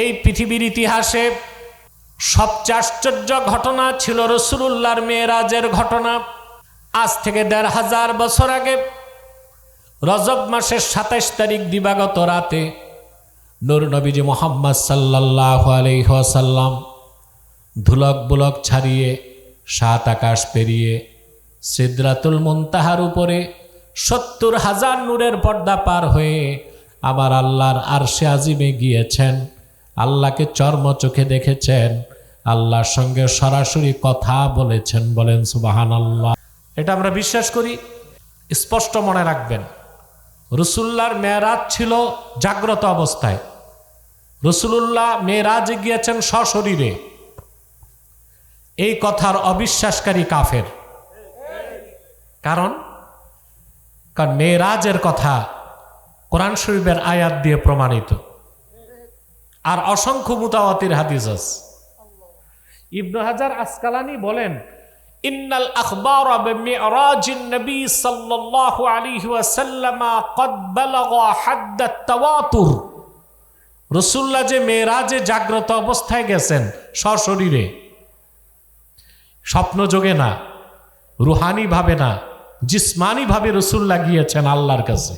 এই পৃথিবীর ইতিহাসে সবচেয়ে আশ্চর্য ঘটনা ছিল রাসূলুল্লাহর মেরাজের ঘটনা। আজ থেকে ১৫০০ বছর আগে রজব মাসের ২৭ তারিখ দিবাগত রাতে নূর নবীজি মুহাম্মদ সাল্লাল্লাহু আলাইহি ওয়াসাল্লাম ধুলক বুলক ছাড়িয়ে ৭ আকাশ পেরিয়ে সিদরাতুল মুনতাহার উপরে ৭০,০০০ নূরের পর্দা পার হয়ে আবার আল্লাহর আরশে আজিমে গিয়েছেন। আল্লাহকে চর্ম চোখে দেখেছেন, আল্লাহর সঙ্গে সরাসরি কথা বলেছেন। বলেন সুবহানাল্লাহ। এটা আমরা বিশ্বাস করি। স্পষ্ট মনে রাখবেন, রাসূলুল্লাহর মেরাজ ছিল জাগ্রত অবস্থায়। রাসূলুল্লাহ মেরাজে গিয়েছেন সশরীরে। এই কথার অবিশ্বাসকারী কাফের। কারণ মেরাজের কথা কোরআন শরীফের আয়াত দিয়ে প্রমাণিত, আর অসংখ্য মুতাওয়াতির হাদিস আছে। ইবনে হাজার আসকালানি বলেন, ইন্নাল আখবারা বিমিরাজিন নবী সাল্লাল্লাহু আলাইহি ওয়াসাল্লাম ক্বাদ বালাগা হাদ্দাত তাওয়াতুর। রাসূলুল্লাহ যে মেরাজে জাগ্রত অবস্থায় গেছেন সশরীরে, স্বপ্ন যোগে না, রুহানি ভাবে না, জিসমানি ভাবে রাসূলুল্লাহ গিয়েছেন আল্লাহর কাছে।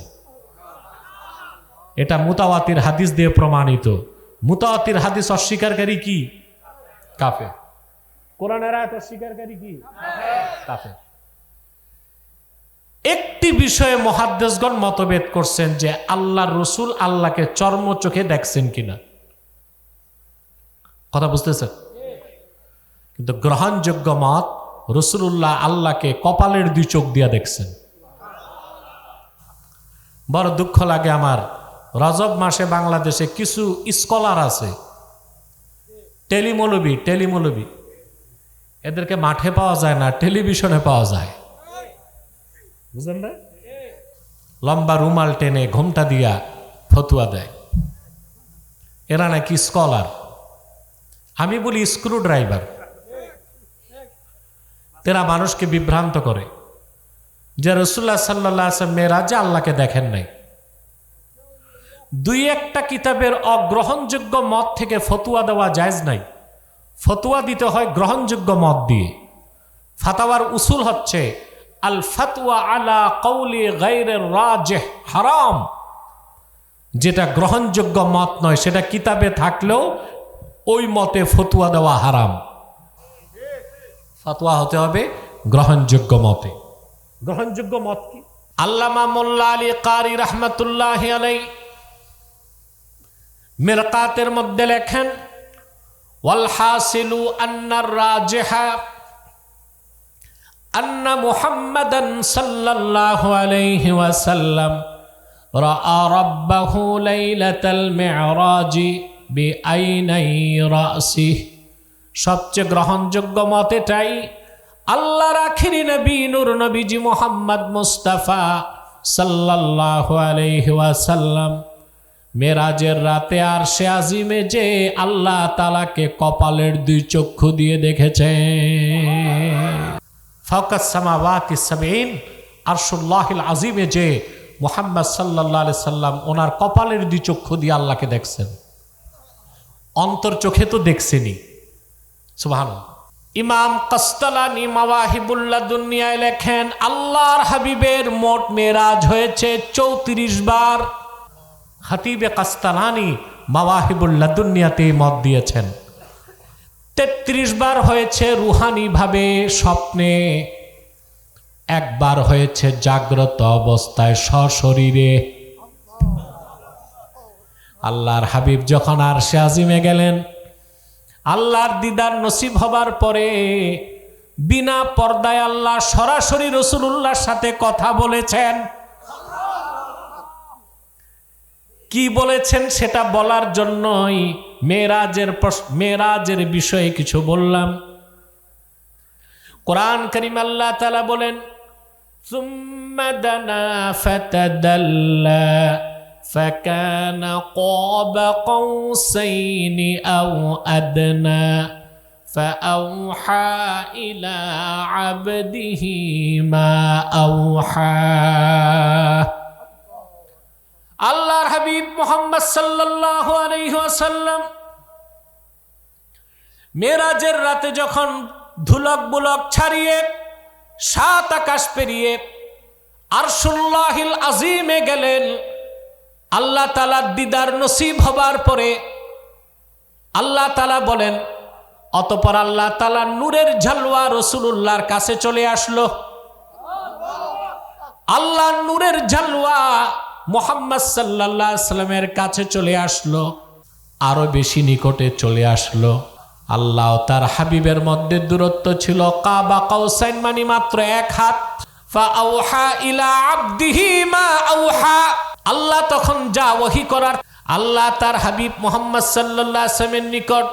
এটা মুতাওয়াতির হাদিস দিয়ে প্রমাণিত। মুতাওয়াতির হাদিস অস্বীকারী কি? কাফের। কোরআনের আয়াত অস্বীকারী কি? কাফের। একটি বিষয়ে মুহাদ্দিসগণ মতভেদ করছেন যে আল্লাহর রাসূল আল্লাহকে চর্ম চোখে দেখছেন কিনা। কথা বুঝতেছেন? কিন্তু গ্রহণযোগ্য মত, রাসূলুল্লাহ আল্লাহকে কপালের 2 চোখ দিয়া দেখছেন। বড় দুঃখ লাগে আমার, রজব মাসে বাংলাদেশে কিছু স্কলার আছে, টেলিমৌলবী, এদেরকে মাঠে পাওয়া যায় না, টেলিভিশনে পাওয়া যায়। বুঝলেন না? লম্বা রুমাল টেনে ঘোমটা দিয়া ফতুয়া দেয়, এরা নাকি স্কলার। আমি বলি স্ক্রু ড্রাইভার। এরা মানুষকে বিভ্রান্ত করে যে রাসূলুল্লাহ সাল্লাল্লাহু আলাইহি ওয়াসাল্লাম মেরাজে আল্লাহকে দেখেন নাই। 2-1টা কিতাবের অগ্রহণযোগ্য মত থেকে ফতুয়া দেওয়া জায়েজ নাই। ফতুয়া দিতে হয় গ্রহণযোগ্য মত দিয়ে। ফাতাওয়ার উসুল হচ্ছে আল ফাতওয়া আলা কওলি গায়রির রাজিহ হারাম। যেটা গ্রহণযোগ্য মত নয় সেটা কিতাবে থাকলেও ওই মতে ফতুয়া দেওয়া হারাম। ফতোয়া হতে হবে গ্রহণযোগ্য মতে। গ্রহণযোগ্য মত কি? আল্লামা মোল্লা আলী কারি রাহমাতুল্লাহি আলাইহি মিরকাতের মধ্যে লেখেন, ওয়াল হাসিলু আন্নার রাজিহা আন্না মুহাম্মাদান সাল্লাল্লাহু আলাইহি ওয়াসাল্লাম রাআ রাব্বাহু লাইলাতাল মি'রাজি বিআইনাই রাসিহি। সবচেয়ে গ্রহণযোগ্য মত এটাই, আল্লাহর আখিরি নবী নূর নবীজি মুহাম্মদ মুস্তাফা সাল্লাল্লাহু আলাইহি ওয়াসাল্লাম মেরাজের রাতে আরশে আজিমে যে আল্লাহ তাআলাকে কপালের 2 চক্ষু দিয়ে দেখেছেন। ফাওকাস সামাওয়াতি 70, আরশুল্লাহিল আজিমে যে মুহাম্মদ সাল্লাল্লাহু আলাইহি সাল্লাম ওনার কপালের 2 চক্ষু দিয়ে আল্লাহকে দেখছেন। অন্তর চোখে তো দেখছেনই। সুবহানাল্লাহ। ইমাম কাসতালানি মাওয়াহিবুল লাদুনিয়ায় লেখেন, আল্লাহর হাবিবের মোট মেরাজ হয়েছে 34 বার। খতিবে কাসতালানি মাওয়াহিবুল লাদুনিয়াতে মত দিয়েছেন 33 বার হয়েছে রুহানি ভাবে স্বপ্নে, 1 বার হয়েছে জাগ্রত অবস্থায় সশরীরে। আল্লাহর হাবিব যখন আরশে আজিমে গেলেন, আল্লাহর দিদার নসিব হবার পরে বিনা পর্দায় আল্লাহ সরাসরি রাসূলুল্লাহর সাথে কথা বলেছেন। কি বলেছেন সেটা বলার জন্যই মেরাজের বিষয়ে কিছু বললাম। কোরআন কারীম আল্লাহ তাআলা বলেন, সুম্মা দানা ফাতাদাল্লা فكان قاب قوسين أو أدنى فأوحى إلى عبده ما أوحى। আল্লাহর হাবিব মুহাম্মদ সাল্লাল্লাহু আলাইহি ওয়াসাল্লাম মেরাজের রাতে যখন ধুলক বুলক ছাড়িয়ে 7 আকাশ পেরিয়ে আরশুল্লাহিল আজিমে গেলেন, আল্লাহ তাআলার দিদার নসিব হবার পরে আল্লাহ তাআলা বলেন, অতঃপর আল্লাহ তাআলা নূরের ঝালওয়া রাসূলুল্লাহর কাছে চলে আসলো। আল্লাহ নূরের ঝালওয়া মুহাম্মদ সাল্লাল্লাহু আলাইহি সাল্লামের কাছে চলে আসলো, আরো বেশি নিকটে চলে আসলো। আল্লাহ তার হাবিবের মধ্যে দূরত্ব ছিল কাবা কাউসাইন, মানে মাত্র 1 হাত। ফাআউহা ইলা আবদিহি মা আউহা। আল্লাহ তখন যা ওহী করার আল্লাহ তার হাবিব মুহাম্মদ সাল্লাল্লাহু আলাইহি ওয়াসাল্লামের নিকট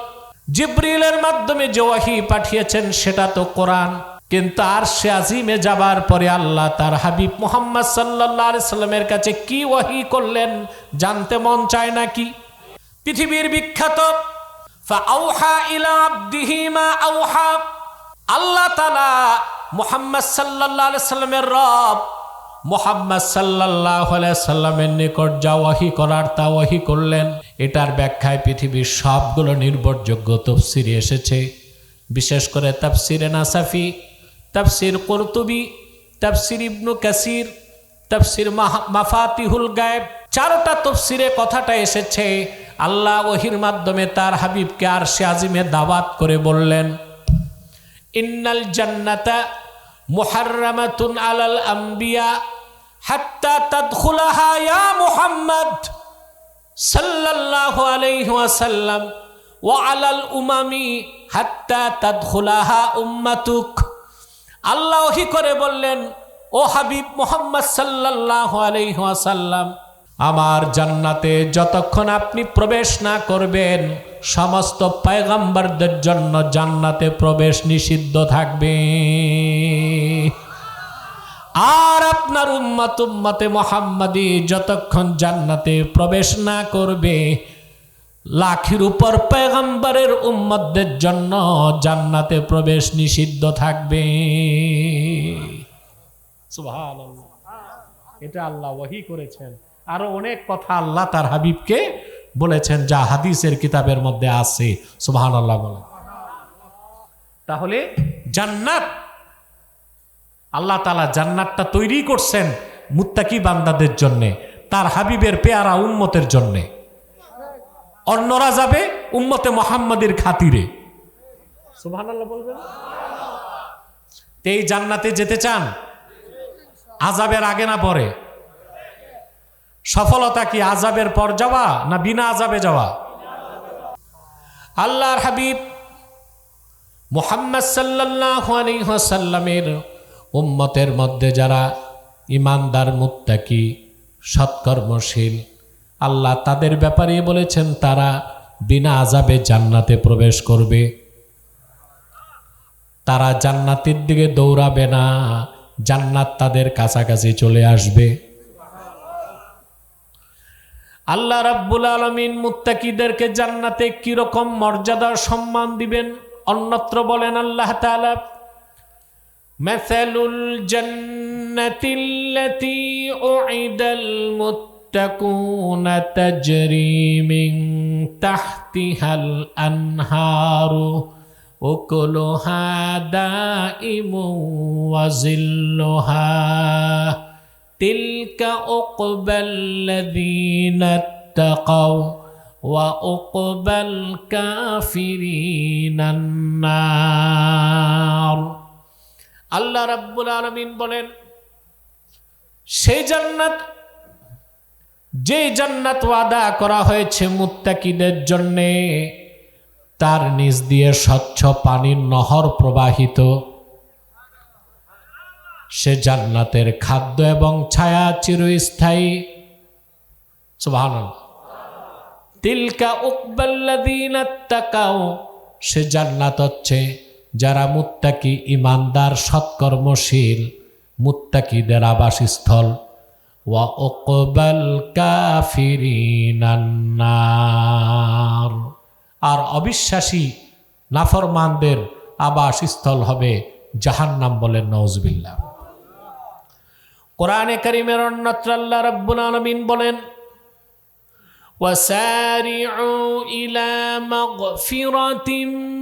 জিবরিলের মাধ্যমে যে ওহী পাঠিয়েছেন সেটা তো কোরআন। কিন্তু আরশে আজিমে যাবার পরে আল্লাহ তার হাবিব মুহাম্মদ সাল্লাল্লাহু আলাইহি ওয়াসাল্লামের কাছে কি ওহী করলেন জানতে মন চায় নাকি? পৃথিবীর বিখ্যাত ফাআউহা ইলা আবদিহি মা আউহা। আল্লাহ তাআলা মুহাম্মদ সাল্লাল্লাহু আলাইহি ওয়াসাল্লামের রব মুহাম্মদ সাল্লাল্লাহু আলাইহি ওয়াসাল্লামের নিকট যা ওহী করার তা ওহী করলেন। এটার ব্যাখ্যায় পৃথিবীর সবগুলো নির্ভরযোগ্য তাফসীরে এসেছে, বিশেষ করে তাফসীরে নাসাফি, তাফসীর কুরতুবী, তাফসীর ইবনু কাসির, তাফসীর মাফাতিহুল গায়েব, 4টা তাফসীরে কথাটা এসেছে। আল্লাহ ওহীর মাধ্যমে তার হাবিবকে আরশে আজিমে দাওয়াত করে বললেন, ইন্নাল জান্নাতা মুহাররামাতুন আলাল আম্বিয়া হাত্তা তাদখুলাহা ইয়া মুহাম্মদ সাল্লাল্লাহু আলাইহি ওয়াসাল্লাম ওয়া আলাল উমামি হাত্তা তাদখুলাহা উম্মাতুক। আল্লাহ ওহী করে বললেন, ও হাবিব মুহাম্মদ সাল্লাল্লাহু আলাইহি ওয়াসাল্লাম, আমার জান্নাতে যতক্ষণ আপনি প্রবেশ না করবেন সমস্ত পয়গম্বরদের জন্য জান্নাতে প্রবেশ নিষিদ্ধ থাকবে। আর আপনার উম্মতে মুহাম্মাদি যতক্ষণ জান্নাতে প্রবেশ না করবে, লাখের উপর পয়গম্বরের উম্মতদের জন্য জান্নাতে প্রবেশ নিষিদ্ধ থাকবে। সুবহানাল্লাহ, এটা আল্লাহ ওহী করেছেন। আরো অনেক কথা আল্লাহ তার হাবিবকে বলেছেন যা হাদিসের কিতাবের মধ্যে আছে। সুবহানাল্লাহ বলেন। তাহলে জান্নাত, আল্লাহ তাআলা জান্নাতটা তৈরি করছেন মুত্তাকি বান্দাদের জন্য, তার হাবিবের পেয়ারা উম্মতের জন্য। অন্যরা যাবে উম্মতে মুহাম্মাদের খাতিরে। সুবহানাল্লাহ বলবেন। এই জান্নাতে যেতে চান? আযাবের আগে না পরে? সফলতা কি আযাবের পর যাওয়া না বিনা আযাবে যাওয়া? আল্লাহর হাবিব মুহাম্মদ সাল্লাল্লাহু আলাইহি ওয়াসাল্লামের উম্মতের মধ্যে যারা ঈমানদার, মুত্তাকি, সৎকর্মশীল, আল্লাহ তাদের ব্যাপারে বলেছেন তারা বিনা আযাবে জান্নাতে প্রবেশ করবে। তারা জান্নাতের দিকে দৌড়াবে না, জান্নাত তাদের কাছাকাছি চলে আসবে। আল্লাহ রাব্বুল আলামিন মুত্তাকিদেরকে জান্নাতে কি রকম মর্যাদা সম্মান দিবেন অন্যত্র বলেন আল্লাহ তাআলা, মাসালুল জান্নাতিল্লাতী উইদাল মুত্তাকুনা তাজরি মিন তাহতিহাল আনহারু উকুলুহা দাইমু ওয়া জিল্লুহা তিলকা উকবাল্লাযীনা ইত্তাকাউ ওয়া উকবাল কাফিরিনান নার। আল্লাহ রাব্বুল আলামিন বলেন, সেই জান্নাত, যে জান্নাত ওয়াদা করা হয়েছে মুত্তাকিদের জন্য, তার নিচ দিয়ে স্বচ্ছ পানির নহর প্রবাহিত। সে জান্নাতের খাদ্য এবং ছায়া চিরস্থায়ী। সুবহানাল্লাহ। তিলকা উকবাল্লাযীনা ইত্তাকাউ, সে জান্নাত হচ্ছে যারা মুত্তাকি, ঈমানদার, সৎকর্মশীল, মুত্তাকিদের আবাসস্থল। ওয়া উকবাল কাফিরিনান নার, আর অবিশ্বাসী নাফরমানদের আবাসস্থল হবে জাহান্নাম। বলেন নাউজুবিল্লাহ। কোরআনে কারীমের অন্যত্র আল্লাহ রাব্বুল আলামিন বলেন, وسارعوا إلى مغفرة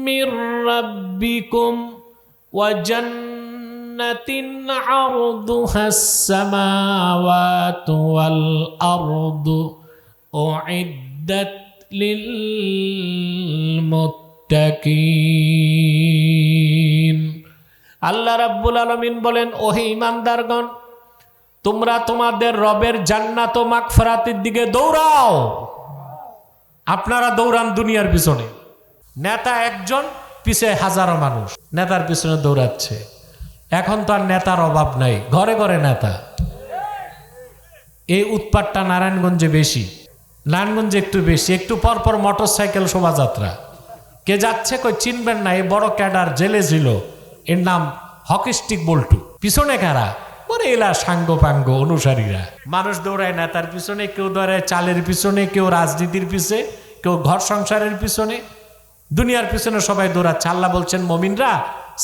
من ربكم وجنة عرضها السماوات والأرض أعدت للمتقين আল্লাহ রাব্বুল আলামিন বলেন, ওহে ঈমানদারগণ, তোমরা তোমাদের রবের জান্নাত ও মাগফিরাতের দিকে দৌড়াও। আপনারা দৌড়ান দুনিয়ার পিছনে। নেতা একজন, পিছে হাজারো মানুষ নেতার পিছনে দৌড়াচ্ছে। এখন তো আর নেতার অভাব নাই, ঘরে ঘরে নেতা। এই উৎপাতটা নারায়ণগঞ্জে বেশি, নারায়ণগঞ্জে একটু বেশি। একটু পর পর মোটর সাইকেল শোভাযাত্রা। কে যাচ্ছে কই চিনবেন না, এই বড় ক্যাডার জেলে ছিল, এর নাম হকিস্টিক বল্টু। পিছনে কারা? ওরে এলা সাঙ্গ পাঙ্গ অনুসারীরা। মানুষ দৌড়ায় নেতার পিছনে, কেউ দৌড়ায় চালের পিছনে, কেউ রাজনীতির পিছে, কেউ ঘর সংসারের পিছনে, দুনিয়ার পিছনে সবাই দৌড়াচ্ছে। আল্লাহ বলছেন, মুমিনরা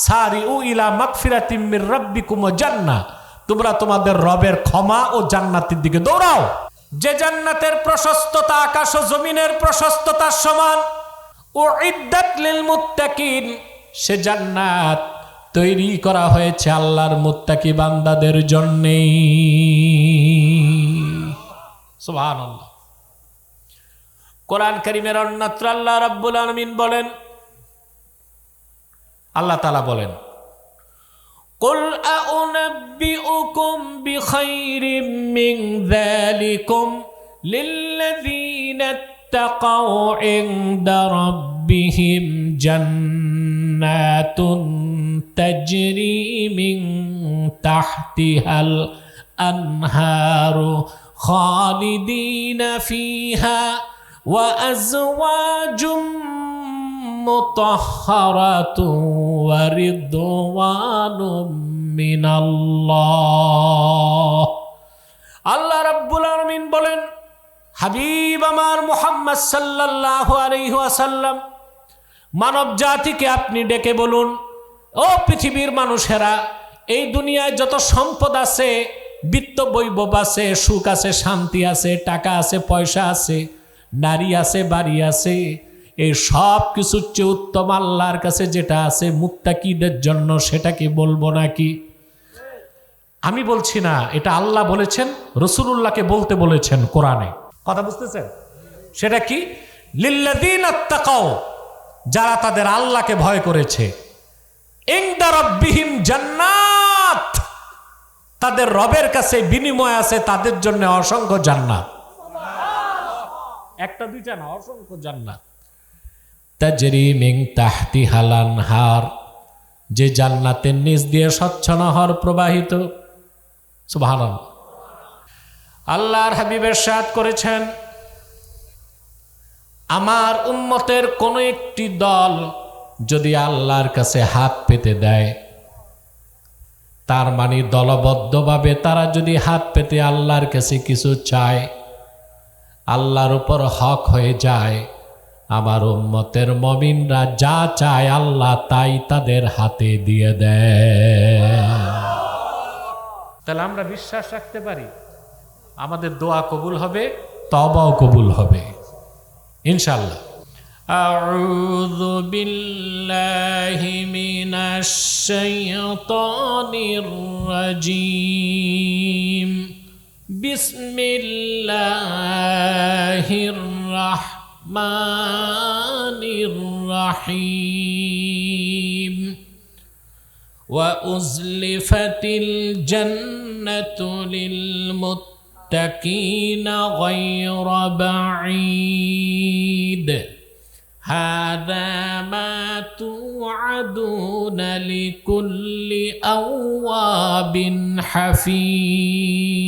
সারিউ ইলা মাগফিরাতিম মির রাব্বিকুম ওয়া জান্নাহ, তোমরা তোমাদের রবের ক্ষমা ও জান্নাতের দিকে দৌড়াও। যে জান্নাতের প্রশস্ততা আকাশ ও জমিনের প্রশস্ততার সমান। উইদ্দাত লিল মুত্তাকিন, সে জান্নাত তৈরি করা হয়েছে আল্লাহর মুত্তাকি বান্দাদের জন্যে। সুবহানাল্লাহ। কোরআন কারীমের অন্যত্র আল্লাহ রাব্বুল আলামিন বলেন, আল্লাহ তাআলা বলেন, কুল আউনাব্বিউকুম বিখাইরিম মিন যালিকুম লিল্লাযীনা ইত্তাকাউ ইনদা রাব্বিহিম জান্নাতুন তাজরি মিন তাহতিহাল আনহারু খালিদিনা ফিহা ওয়া আজওয়াজুম মুতাহহারাতুন ওয়া রিদওয়ানুম মিনাল্লাহ। আল্লাহ রাব্বুল আলামিন বলেন, হাবিব আমার মুহাম্মদ সাল্লাল্লাহু আলাইহি ওয়াসাল্লাম, মানব জাতিকে আপনি ডেকে বলুন, ও পৃথিবীর মানুষেরা, এই দুনিয়ায় যত সম্পদ আছে, বিত্ত বৈভব আছে, সুখ আছে, শান্তি আছে, টাকা আছে, পয়সা আছে, নারী আছে, বাড়ি আছে, এই সব কিছুর চেয়ে উত্তম আল্লাহর কাছে যেটা আছে মুত্তাকিদের জন্য, সেটাকে বলবো নাকি? আমি বলছি না, এটা আল্লাহ বলেছেন, রাসূলুল্লাহকে বলতে বলেছেন কোরআনে। কথা বুঝতেছেন? সেটা কি? লিল্লাযীনা ইত্তাকাউ, যারা তাদের আল্লাহকে ভয় করেছে, ইনদা রাব্বিহিম জান্নাত, তাদের রবের কাছে বিনিময় আছে তাদের জন্য অসংখ্য জান্নাত। একটা দুইটা না, অসংখ্য জান্নাত। তাজরি মিন তাহতিহাল আনহার, যে জান্নাতের নিচ দিয়ে স্বচ্ছ নহর প্রবাহিত। সুবহানাল্লাহ। আল্লাহর হাবিব ইরশাদ করেছেন, আমার উম্মতের কোন একটি দল যদি আল্লাহর কাছে হাত পেতে দেয়, তার মানে দলবদ্ধভাবে তারা যদি হাত পেতে আল্লাহর কাছে কিছু চায়, আল্লাহর উপর হক হয়ে যায়, আমার উম্মতের মুমিনরা যা চায় আল্লাহ তাই তাদের হাতে দিয়ে দেয়। তাহলে আমরা বিশ্বাস রাখতে পারি আমাদের দোয়া কবুল হবে, তওবাও কবুল হবে ইনশাআল্লাহ। আউযু বিল্লাহি মিনাশ শাইতানির রাজীম। বিসমিল্লাহির রাহমানির রাহিম। ওয়া উজলিফাতিল জান্নাতু লিল মুত্তাকিনা গায়রা বাঈদ। হাযা মা তুআদুনা লিকুল্লি আওয়াবিন হাফিজ।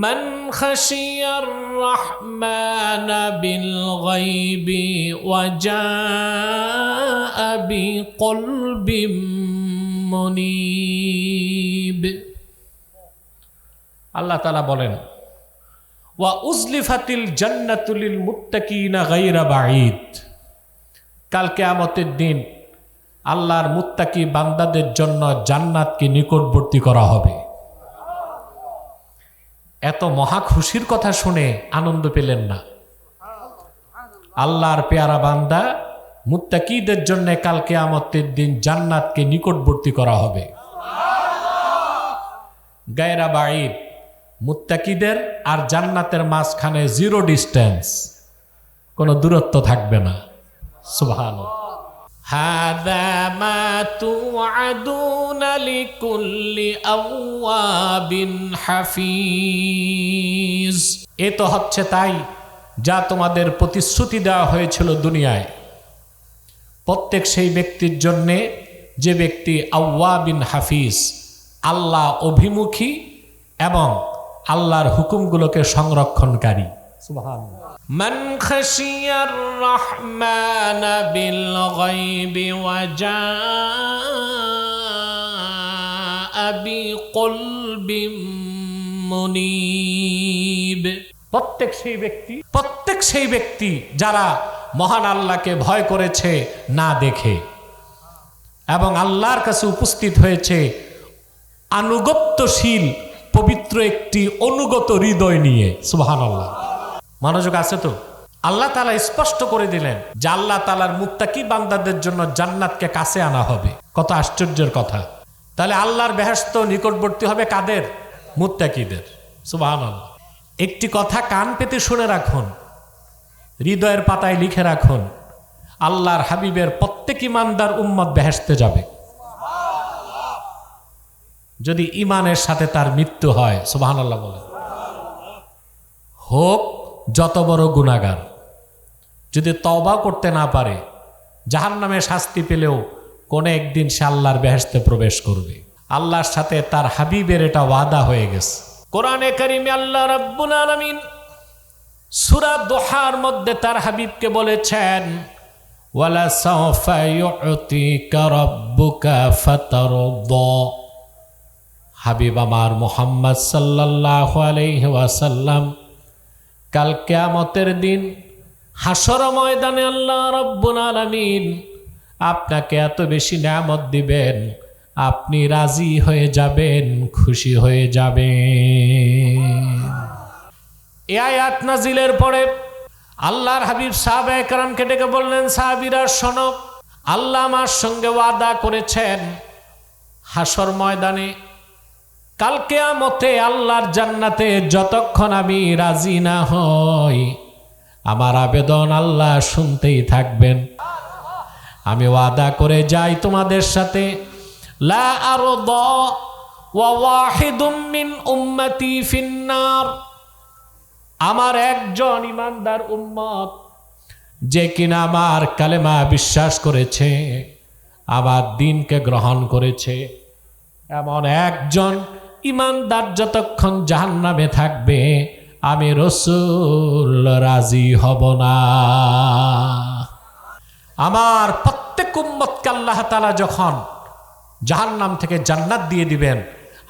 মান খাশিয়ার রাহমানা বিল গায়বি ওয়া জাআ বিকলবিম মুনীব। আল্লাহ তাআলা বলেন, ওয়া উজলিফাতিল জান্নাতু লিল মুত্তাকিনা গায়রা বাঈদ। কাল কিয়ামতের দিন আল্লাহর মুত্তাকি বান্দাদের জন্য জান্নাতকে নিকটবর্তী করা হবে। এত মহা খুশির কথা শুনে আনন্দ পেলেন না? আল্লাহর পেয়ারা বান্দা মুত্তাকিদের জন্য কাল কিয়ামতের দিন জান্নাতকে নিকটবর্তী করা হবে। গায়রা বাঈদ, মুত্তাকিদের আর জান্নাতের মাঝখানে জিরো ডিস্টেন্স, কোনো দূরত্ব থাকবে না। সুবহানাল্লাহ। হাযা মা তুআদুনা লিকুল্লি আওয়াবিন হাফিজ। এ তো হচ্ছে তাই যা তোমাদের প্রতিশ্রুতি দেওয়া হয়েছিল দুনিয়ায় প্রত্যেক সেই ব্যক্তির জন্যে যে ব্যক্তি আওয়াবিন হাফিজ, আল্লাহ অভিমুখী এবং আল্লাহর হুকুমগুলোকে সংরক্ষণকারী। সুবহানাল্লাহ। মান খাশিয়ার রহমান বিল গায়বি ওয়া জাআ বিকলবিম মুনীব। প্রত্যেক সেই ব্যক্তি যারা মহান আল্লাহকে ভয় করেছে না দেখে এবং আল্লাহর কাছে উপস্থিত হয়েছে আনুগত্যশীল পবিত্র একটি অনুগত হৃদয় নিয়ে। সুবহানাল্লাহ। মনোযোগ আছে তো? আল্লাহ তাআলা স্পষ্ট করে দিলেন যে আল্লাহ তাআলার মুত্তাকি বান্দাদের জন্য জান্নাতকে কাছে আনা হবে। কত আশ্চর্যের কথা! তাহলে আল্লাহর বেহেশত নিকটবর্তী হবে কাদের? মুত্তাকিদের। সুবহানাল্লাহ। একটি কথা কান পেতে শুনে রাখুন, হৃদয়ের পাতায় লিখে রাখুন, আল্লাহর হাবিবের প্রত্যেক ইমানদার উম্মত বেহেশতে যাবে যদি ইমানের সাথে তার মৃত্যু হয়। সুবহানাল্লাহ বলেন। হোক যত বড় গুনাহগার, যদি তওবা করতে না পারে জাহান্নামে শাস্তি পেলেও কোন একদিন সে আল্লাহর বেহেশতে প্রবেশ করবে। আল্লাহর সাথে তার হাবিবের এটা ওয়াদা হয়ে গেছে। কোরআনে কারিমে আল্লাহ রাব্বুল আলামিন সূরা দুহার মধ্যে তার হাবিবকে বলেছেন, ওয়ালা সাওফা ইউতিকা রাব্বুকা ফাতারদা। হাবিব আমার মুহাম্মদ সাল্লাল্লাহু আলাইহি ওয়াসাল্লাম কাল কিয়ামতের দিন হাসর ময়দানে আল্লাহ রাব্বুল আলামিন আপনাকে এত বেশি নিয়ামত দিবেন, আপনি রাজি হয়ে যাবেন, খুশি হয়ে যাবেন। এই আয়াত নাজিলের পরে আল্লাহর হাবিব সাহাবায়ে কেরামকে ডেকে বললেন, সাহাবীরা শোনো, আল্লাহ আমার সঙ্গে ওয়াদা করেছেন হাসর ময়দানে কাল কিয়ামতে আল্লাহর জান্নাতে যতক্ষণ আমি রাজি না হই আমার আবেদন আল্লাহ শুনতেই থাকবেন। আমি ওয়াদা করে যাই তোমাদের সাথে, লা আরদা ওয়া ওয়াহিদুম মিন উম্মতি ফিন্নার। আমার একজন ইমানদার উম্মত যে কিনা আমার কালেমা বিশ্বাস করেছে, আমার দ্বীনকে গ্রহণ করেছে, এমন একজন ইমানদার যতক্ষণ জাহান্নামে থাকবে আমি রাসূল রাজি হব না। আমার প্রত্যেক উম্মতকে আল্লাহ তাআলা যখন জাহান্নাম থেকে জান্নাত দিয়ে দিবেন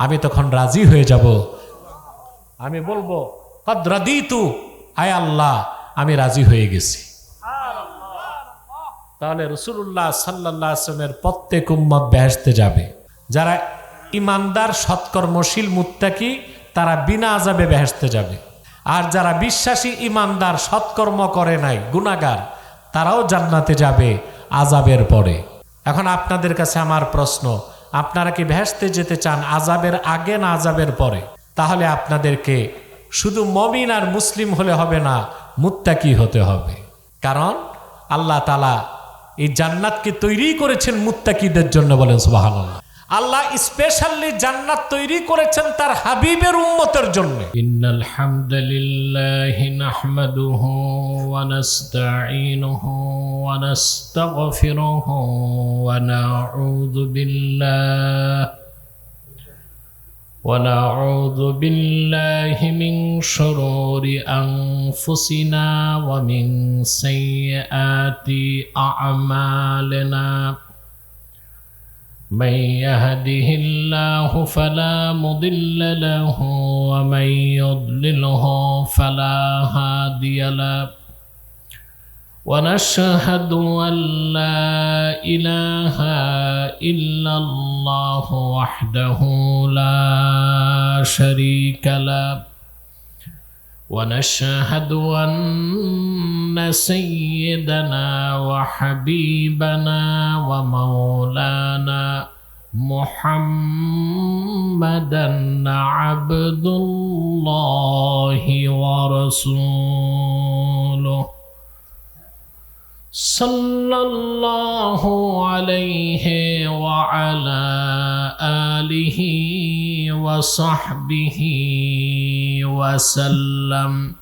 আমি তখন রাজি হয়ে যাব। আমি বলবো, কদ রাদিতু, আয় আল্লাহ আমি রাজি হয়ে গেছি। তাহলে রাসূলুল্লাহ সাল্লাল্লাহু আলাইহি ওয়াসাল্লামের প্রত্যেক উম্মত বেহেশতে যাবে। যারা ইমানদার সৎকর্মশীল মুত্তাকি তারা বিনা আযাবে বেহেশতে যাবে, আর যারা বিশ্বাসী ইমানদার সৎকর্ম করে নাই গুনাহগার তারাও জান্নাতে যাবে আযাবের পরে। এখন আপনাদের কাছে আমার প্রশ্ন, আপনারা কি বেহেশতে যেতে চান আযাবের আগে না আযাবের পরে? তাহলে আপনাদেরকে শুধু মুমিন আর মুসলিম হলে হবে না, মুত্তাকি হতে হবে। কারণ আল্লাহ তাআলা এই জান্নাতকে তৈরি করেছেন মুত্তাকিদের জন্য। বলেন সুবহানাল্লাহ। আল্লাহ স্পেশালি জান্নাত তৈরি করেছেন তার হাবিবের উম্মতের জন্য। ইন্নাল হামদুলিল্লাহি নাহমাদুহু ওয়া নাস্তাঈনুহু ওয়া নাস্তাগফিরুহু ওয়া নাউযু বিল্লাহি মিন শুরুরি আনফুসিনা ওয়া মিন সাইয়্যাতি আ'মালিনা। من يهده الله فلا مضل له ومن يضلله فلا هادي له ونشهد أن لا إله إلا الله وحده لا شريك له ونشهد أن سيدنا وحبيبنا ومولانا محمدا عبد الله ورسوله صلى الله عليه وعلى آله وصحبه وسلم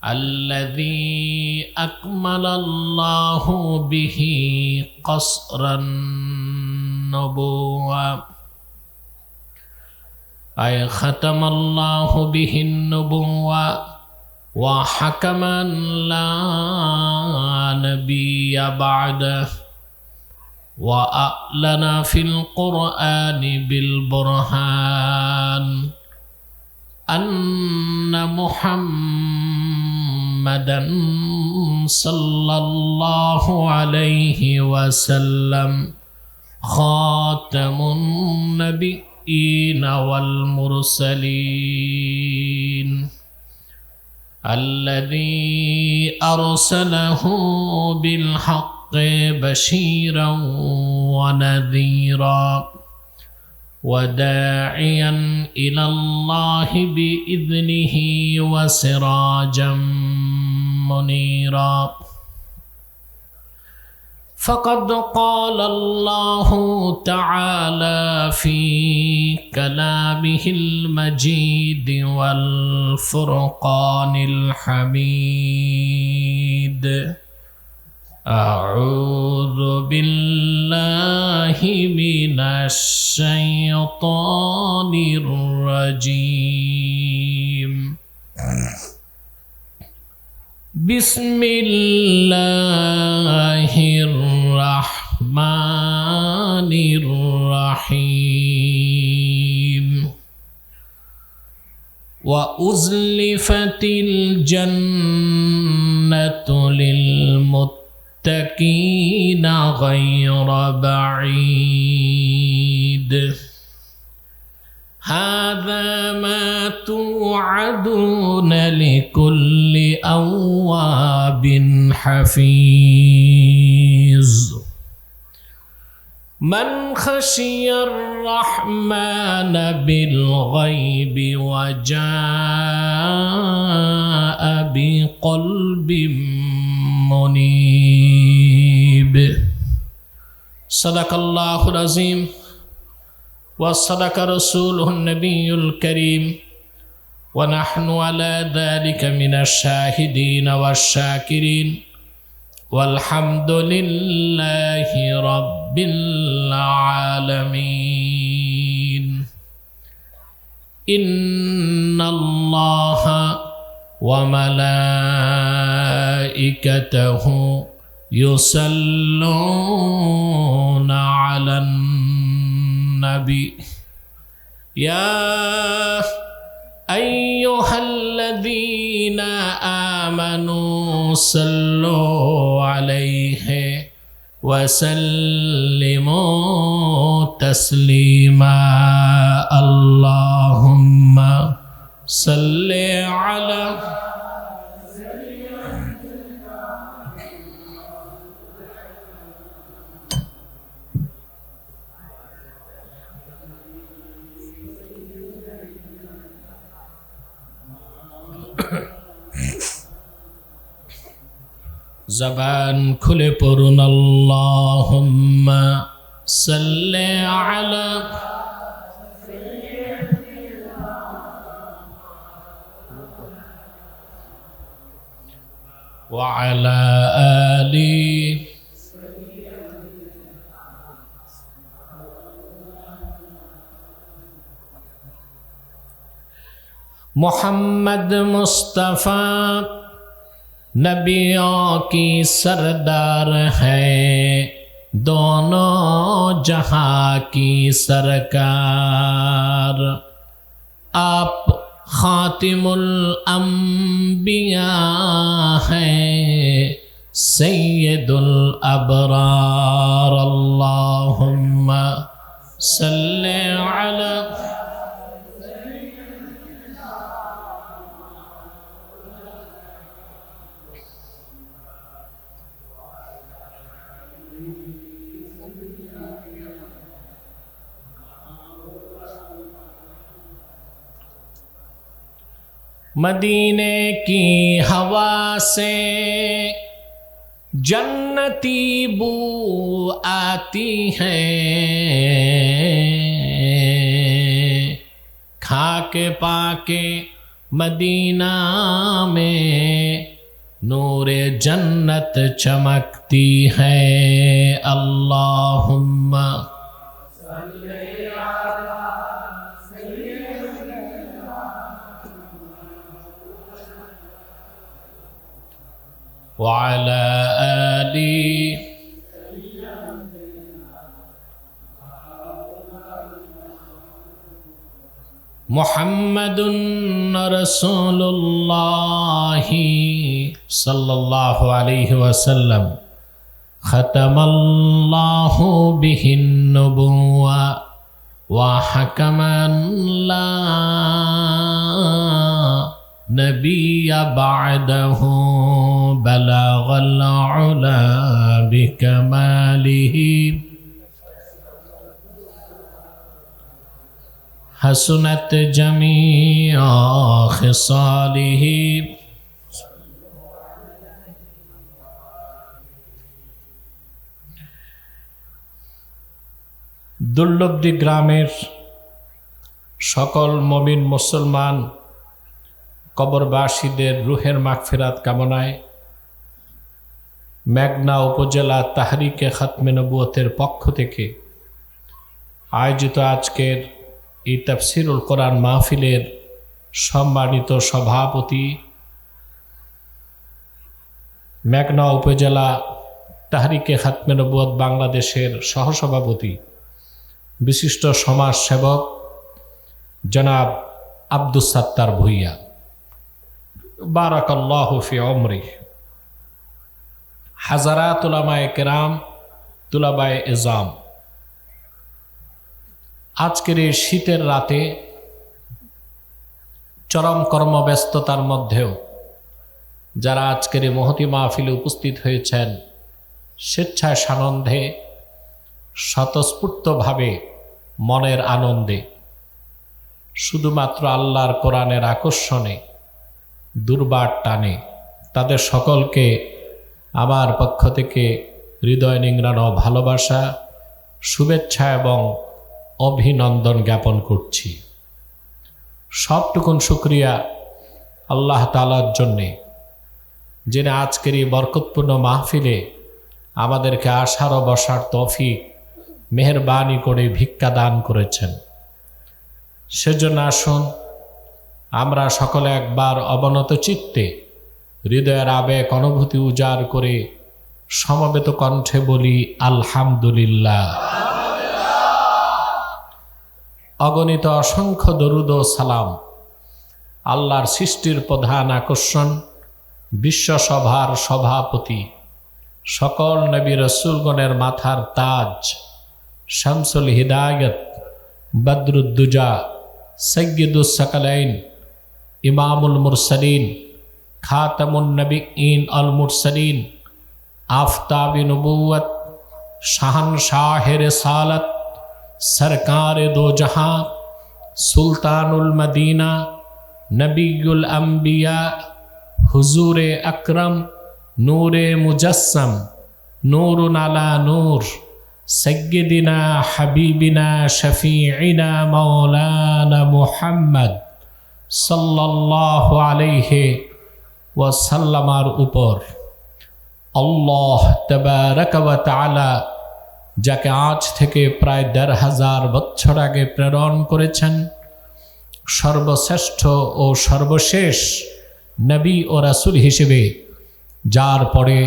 الذي أكمل الله به قصر النبوة أي ختم الله به النبوة وحكما لا نبي بعده وأعلن في القرآن بالبرهان أن محمدا صلى الله عليه وسلم خاتم النبيين والمرسلين الذي أرسله بالحق بشيرا ونذيرا وداعيا إلى الله بإذنه وسراجا منيرا فقد قال الله تعالى في كلامه المجيد والفرقان الحميد أعوذ بالله من الشيطان الرجيم بسم الله الرحمن الرحيم وأزلفت الجنة للمتقين غير بعيد هذا ما توعدون لكل أواب حفيظ من خشي الرحمن بالغيب وجاء بقلب منيب صدق الله العظيم وصدق رسوله النبي الكريم ونحن على ذلك من الشاهدين والشاكرين والحمد لله رب العالمين إن الله وملائكته يصلون على النبي يا أيها الذين آمنوا صلوا عليه وسلموا تسليما اللهم صل على زبان খুলে পড়ুন اللهم صل على وعلى آل محمد मुस्तफ़ा नबियों की सरदार है दोनों जहां की सरकार आप खातिमुल अंबिया हैं सैयदुल अबरार अल्लाहुम्मा सल्ले अला मदीने की हवा से जन्नती बू आती है, खाके पाके मदीना में नूरे जन्नत चमकती है। अल्लाहुम्मा वअला आली मुहम्मदुन रसूलुल्लाहि सल्लल्लाहु अलैहि वसल्लम खतमल्लाहु बिहिन नुबुव्वा व हकमन ला नबिय्य बअदहु बलगल उला बिकमालिही हसनत जमीअ खिसालिही। दुर्लभदी ग्रामेर सकल मुमिन मुसलमान कबरबासीदेर रूहेर मागफिरात कामनाय मेघना उपजेला ताहरीके खत्मे नबुवतेर पक्ष थेके आयोजित आजकेर এই তাফসীরুল কোরআন মাহফিলের সম্মানিত সভাপতি, মেঘনা উপজেলা তাহরিকে খাতমে নবুয়ত বাংলাদেশের সহসভাপতি, বিশিষ্ট সমাজসেবক জনাব আব্দুস সাত্তার ভূঁইয়া, বারাকাল্লাহু ফি উমরি, হাজারাত উলামায়ে কেরাম, তুলাবায়ে ইজাম, আজকের এই শীতের রাতে চরম কর্মব্যস্ততার মধ্যেও যারা আজকের এই মহতি মাহফিলে উপস্থিত হয়েছেন, স্বেচ্ছায় সানন্দে স্বতঃস্ফূর্তভাবে মনের আনন্দে শুধুমাত্র আল্লাহর কোরআনের আকর্ষণে দুর্বার টানে, তাদের সকলকে আমার পক্ষ থেকে হৃদয় নিংড়ানো ভালোবাসা, শুভেচ্ছা এবং অভিনন্দন জ্ঞাপন করছি। সবটুকুন শুকরিয়া আল্লাহ তাআলার জন্যে, যিনি আজকের এই বরকতপূর্ণ মাহফিলে আমাদেরকে আসার ও বসার তৌফিক মেহেরবানি করে ভিক্ষা দান করেছেন। সেজন্য আসুন আমরা সকলে একবার অবনত চিত্তে হৃদয়ের আবেগ অনুভূতি উজাড় করে সমবেত কণ্ঠে বলি আলহামদুলিল্লাহ। অগণিত অসংখ্য দরুদ ও সালাম আল্লাহর সৃষ্টির প্রধান আকর্ষণ, বিশ্বসভার সভাপতি, সকল নবী রাসূলগণের মাথার তাজ, শামসুল হিদায়াত, বদরুদ্দুজা, সৈয়দুস সাকালাইন, ইমামুল মুরসালিন, খাতামুন নবিয়্যিন আল মুরসালিন, আফতাবে নবুওয়াত, শাহনশাহে রিসালাত, सरकार दो जहां, सुल्तानुल मदीना, नबीयुल अंबिया, हुजूर अकरम, नूरे मुजस्सम, नूरुन अला नूर, सय्यदिना हबीबिना शफीइना मौलाना मुहम्मद सल्लल्लाहु अलैहि वसल्लमार ऊपर अल्लाह तबारक व तआला যাকে আজ থেকে প্রায় ১৫০০ বছর আগে প্রেরণ করেছেন, সর্বশ্রেষ্ঠ ও সর্বশেষ নবী ও রাসূল হিসেবে, যার পরে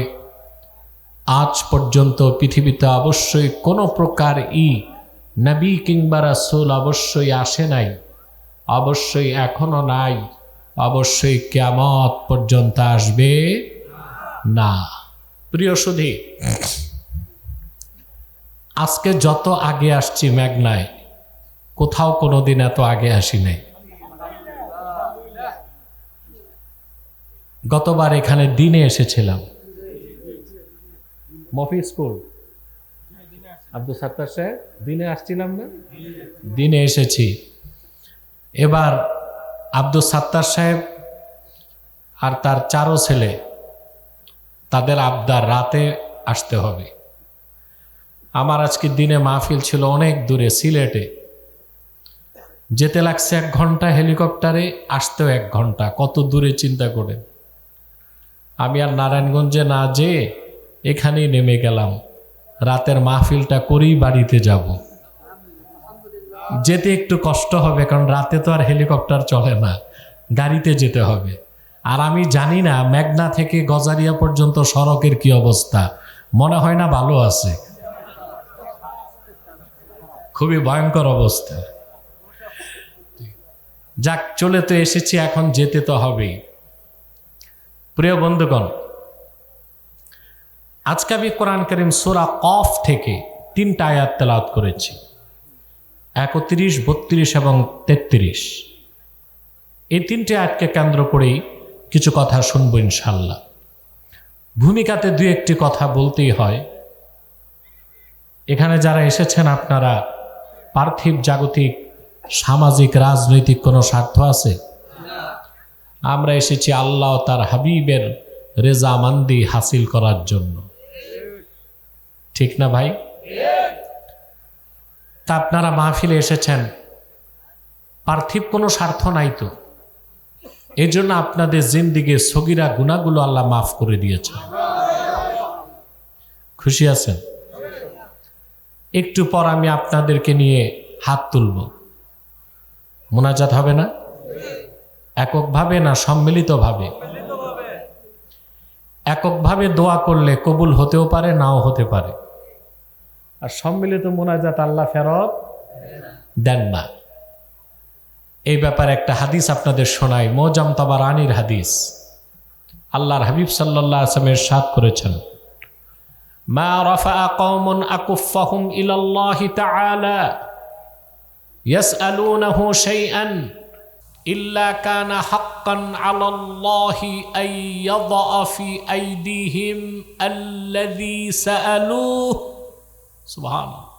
আজ পর্যন্ত পৃথিবীতে অবশ্যই কোনো প্রকার নবী কিংবা রাসূল অবশ্যই আসে নাই, অবশ্যই এখনো নাই, অবশ্যই কিয়ামত পর্যন্ত আসবে না। প্রিয় সুধী, আজকে যত আগে আসছি মেঘনায়, কোথাও কোনোদিন এত আগে আসি নাই। গতবার এখানে দিনে এসেছিলাম, মফি স্কুল আব্দুল সাত্তার সাহেব দিনে আসছিলাম না, দিনে এসেছি। এবার আব্দুল সাত্তার সাহেব আর তার 4 ছেলে, তাদের আবদার রাতে আসতে হবে। আমার আজকে দিনে মাহফিল ছিল অনেক দূরে, সিলেটে। যেতে লাগছে 1 ঘন্টা হেলিকপ্টারে, আসতেও 1 ঘন্টা। কত দূরে চিন্তা করেন। আমি আর নারায়ণগঞ্জে না যেয়ে এখানেই নেমে গেলাম, রাতের মাহফিলটা করেই বাড়িতে যাব। যেতে একটু কষ্ট হবে, কারণ রাতে তো আর হেলিকপ্টার চলে না, গাড়িতে যেতে হবে। আর আমি জানি না মেঘনা থেকে গজারিয়া পর্যন্ত সড়কের কি অবস্থা, মনে হয় না ভালো আছে, খুবই ভয়ঙ্কর অবস্থা। যাক, চলে তো এসেছি, এখন যেতে তো হবেই। প্রিয় বন্ধুগণ, আজকে আমি কোরআন কারীম সূরা কফ থেকে 3টা আয়াত তেলাওয়াত করেছি, 31, 32 এবং 33। এই 3টে আয়াতকে কেন্দ্র করেই কিছু কথা শুনবো ইনশাআল্লাহ। ভূমিকাতে 2-1টি কথা বলতেই হয়। এখানে যারা এসেছেন, আপনারা পার্থিব, জাগতিক, সামাজিক, রাজনৈতিক কোনো স্বার্থ আছে? আমরা এসেছি আল্লাহ তার হাবিবের রেজামান্দি হাসিল করার জন্য, ঠিক না ভাই? তা আপনারা মাহফিলে এসেছেন, পার্থিব কোনো স্বার্থ নাই তো। এই জন্য আপনাদের জিন্দিগির সগীরা গুনাহগুলো আল্লাহ মাফ করে দিয়েছেন। খুশি আছেন? একটু পর আমি আপনাদেরকে নিয়ে হাত তুলব, মোনাজাত হবে না? এককভাবে না সম্মিলিতভাবে? এককভাবে দোয়া করলে কবুল হতেও পারে, নাও হতে পারে। আর সম্মিলিত মোনাজাত আল্লাহ ফেরত দেন না। এই ব্যাপারে একটা হাদিস আপনাদের শোনাই, মোজাম তাবারানির হাদিস। আল্লাহর হাবিব সাল্লাল্লাহু আলাইহি ওয়াসাল্লাম ইরশাদ করেছেন, মা রাফা'a কওমুন আকুফাহুম ইলাল্লাহি তাআলা ইয়াসআলুনাহু শাইআন ইল্লা কানা হাক্কান আলাল্লাহি আন ইয়াদা ফি আইদিহিম আল্লাযী সাআলুহু। সুবহানাল্লাহ।